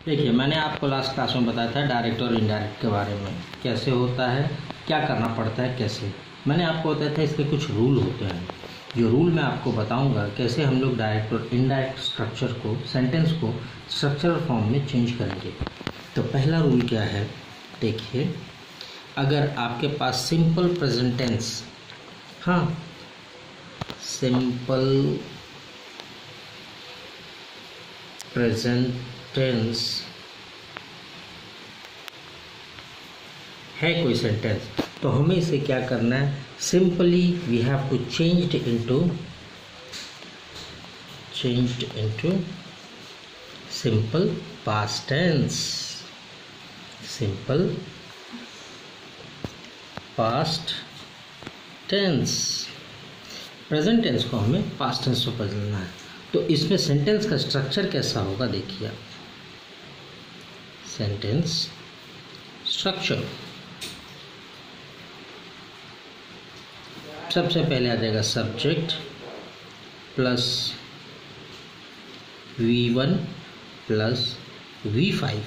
देखिए, मैंने आपको लास्ट क्लास में बताया था डायरेक्ट और इनडायरेक्ट के बारे में, कैसे होता है, क्या करना पड़ता है, कैसे। मैंने आपको बताया था इसके कुछ रूल होते हैं, जो रूल मैं आपको बताऊंगा कैसे हम लोग डायरेक्ट और इनडायरेक्ट स्ट्रक्चर को, सेंटेंस को स्ट्रक्चरल फॉर्म में चेंज करेंगे। तो पहला रूल क्या है, देखिए, अगर आपके पास सिंपल प्रेजेंट टेंस, हाँ, सिंपल प्रेजेंट टेंस है कोई सेंटेंस, तो हमें इसे क्या करना है, simply we have to change into simple past tense, simple past tense. Present tense को हमें पास्ट टेंस में बदलना है। तो इसमें सेंटेंस का स्ट्रक्चर कैसा होगा, देखिए आप, सेंटेंस स्ट्रक्चर सबसे पहले आ जाएगा subject plus V1 plus V5।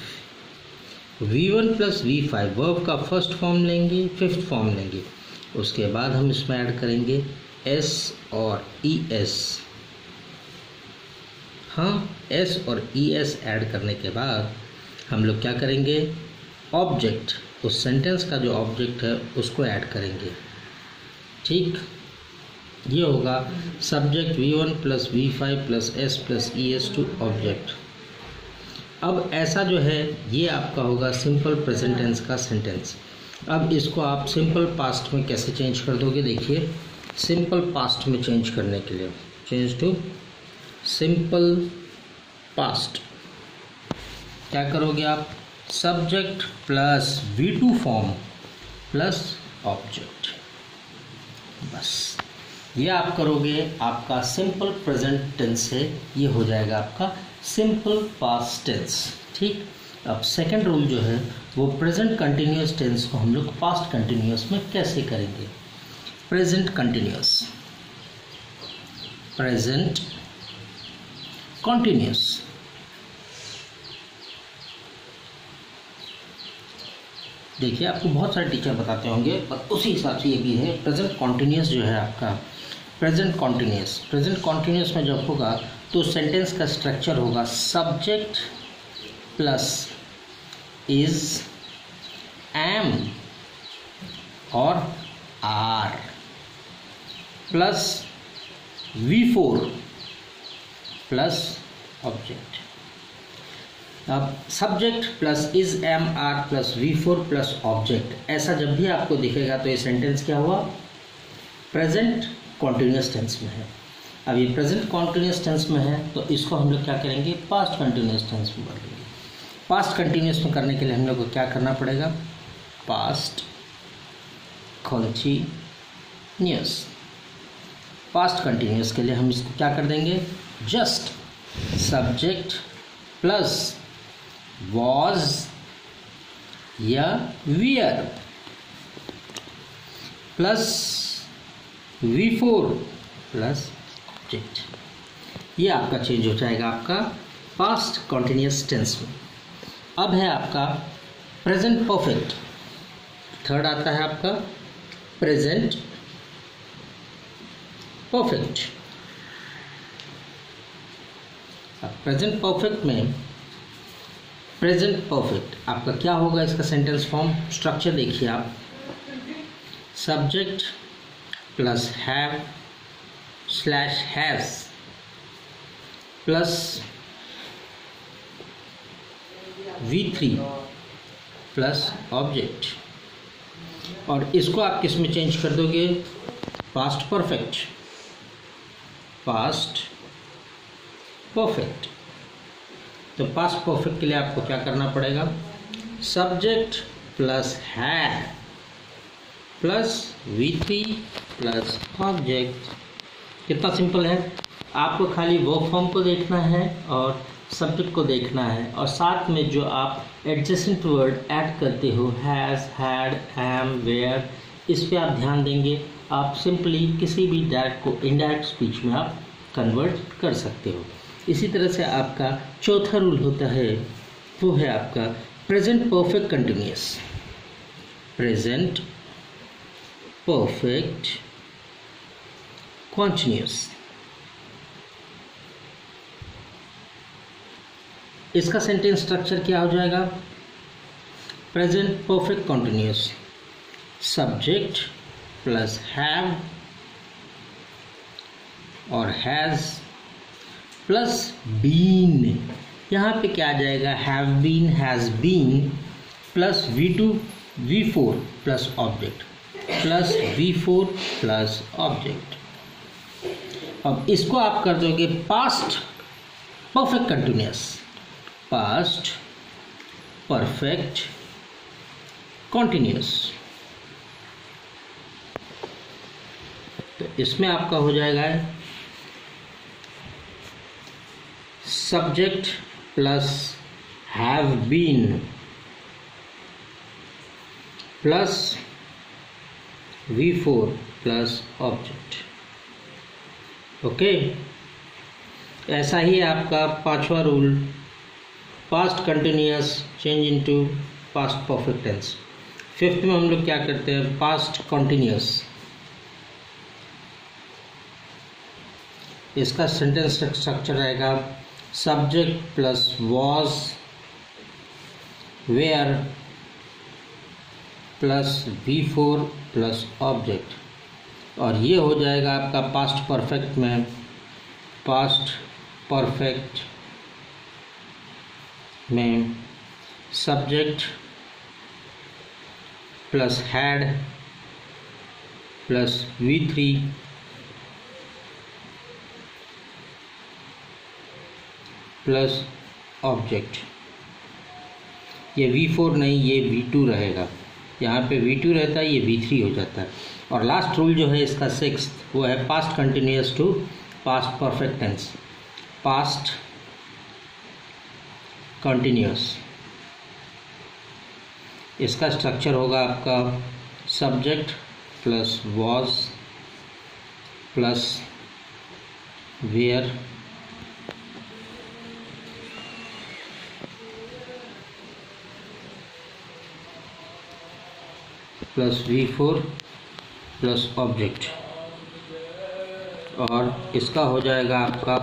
V1 plus V5 verb का फर्स्ट फॉर्म लेंगे, फिफ्थ फॉर्म लेंगे। उसके बाद हम इसमें ऐड करेंगे S और ES। हाँ, S और ES ऐड करने के बाद हम लोग क्या करेंगे, ऑब्जेक्ट, उस सेंटेंस का जो ऑब्जेक्ट है उसको ऐड करेंगे। ठीक, ये होगा subject V1 plus V5 plus S plus ES to object. अब ऐसा जो है ये आपका होगा सिंपल प्रेजेंट टेंस का सेंटेंस। अब इसको आप सिंपल पास्ट में कैसे चेंज कर दोगे, देखिए, सिंपल पास्ट में चेंज करने के लिए चेंज टू सिंपल पास्ट क्या करोगे आप, subject plus V2 form plus object, बस ये आप करोगे, आपका सिंपल प्रेजेंट टेंस है, ये हो जाएगा आपका सिंपल पास्ट टेंस। ठीक, अब सेकंड रूल जो है वो प्रेजेंट कंटिन्यूअस टेंस को हम लोग पास्ट कंटिन्यूअस में कैसे करेंगे। प्रेजेंट कंटिन्यूअस, प्रेजेंट कॉन्टिन्यूअस, देखिए आपको बहुत सारे टीचर बताते होंगे, पर उसी हिसाब से ये भी है। प्रेजेंट कॉन्टिन्यूअस जो है आपका, प्रेजेंट कॉन्टिन्यूअस में जब होगा तो सेंटेंस का स्ट्रक्चर होगा सब्जेक्ट प्लस इज, एम और are plus V4 plus object. अब subject plus is, am, are plus V4 plus object, ऐसा जब भी आपको दिखेगा तो ये सेंटेंस क्या हुआ, प्रेजेंट कॉन्टिन्यूअस टेंस में है। अब ये प्रेजेंट कॉन्टिन्यूअस टेंस में है तो इसको हम लोग क्या करेंगे, पास्ट कंटिन्यूअस टेंस में बदलेंगे। पास्ट कंटिन्यूअस में करने के लिए हम लोग को क्या करना पड़ेगा, पास्ट कंटिन्यूअस। पास्ट कंटिन्यूअस के लिए हम इसको क्या कर देंगे, जस्ट सब्जेक्ट प्लस वॉज या wear plus V4 plus object, ये आपका चेंज हो जाएगा आपका पास्ट कंटिन्यूअस टेंस में। अब है आपका प्रेजेंट परफेक्ट, थर्ड आता है आपका प्रेजेंट परफेक्ट। अब प्रेजेंट परफेक्ट में, प्रेजेंट परफेक्ट आपका क्या होगा, इसका सेंटेंस फॉर्म स्ट्रक्चर देखिए आप, subject plus have slash has plus V3 plus object, और इसको आप किस में चेंज कर दोगे, पास्ट परफेक्ट, पास्ट परफेक्ट। तो पास्ट परफेक्ट के लिए आपको क्या करना पड़ेगा, subject plus had plus V3 plus object. कितना सिंपल है, आपको खाली वर्ब फॉर्म को देखना है और सब्जेक्ट को देखना है, और साथ में जो आप एडजेसेंट वर्ड ऐड करते हो, हैज़, हैड, एम, वेयर, इस पे आप ध्यान देंगे। आप सिंपली किसी भी डायरेक्ट को इनडायरेक्ट स्पीच में आप कन्वर्ट कर सकते हो। इसी तरह से आपका चौथा रूल होता है वो है आपका present perfect continuous. Present perfect continuous. इसका सेंटेंस स्ट्रक्चर क्या हो जाएगा? Present perfect continuous, subject plus have और हैज प्लस बीन। यहाँ पे क्या आ जाएगा? Have been, has been plus V2 V4 plus object plus V4 plus object. अब इसको आप कर दोगे past perfect continuous, past perfect continuous. तो इसमें आपका हो जाएगा subject plus have been plus V4 plus object. Okay, ऐसा ही आपका पांचवा rule, past continuous change into past perfect tense. Fifth में हम लोग क्या करते हैं? Past continuous. इसका सेंटेंस स्ट्रक्चर रहेगा subject plus was were plus V4 plus object. और ये हो जाएगा आपका पास्ट परफेक्ट में, पास्ट परफेक्ट में subject plus had plus V3 plus object. ये V4 नहीं, ये V2 रहेगा। यहाँ पे V2 रहता है, ये V3 हो जाता है। और लास्ट रूल जो है इसका सिक्स्थ, वो है past continuous to past perfect tense. Past continuous, इसका स्ट्रक्चर होगा आपका subject plus was plus were plus V4 plus object. और इसका हो जाएगा आपका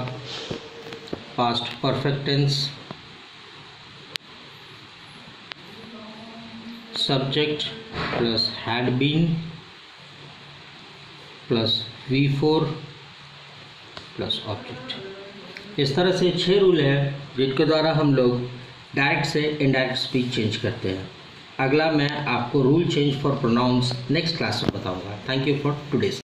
past perfect tense subject plus had been plus V4 plus object. इस तरह से 6 रूल है जिनके द्वारा हम लोग डायरेक्ट से इनडायरेक्ट स्पीच चेंज करते हैं। अगला मैं आपको rule change for pronouns next class में बताऊंगा। Thank you for today.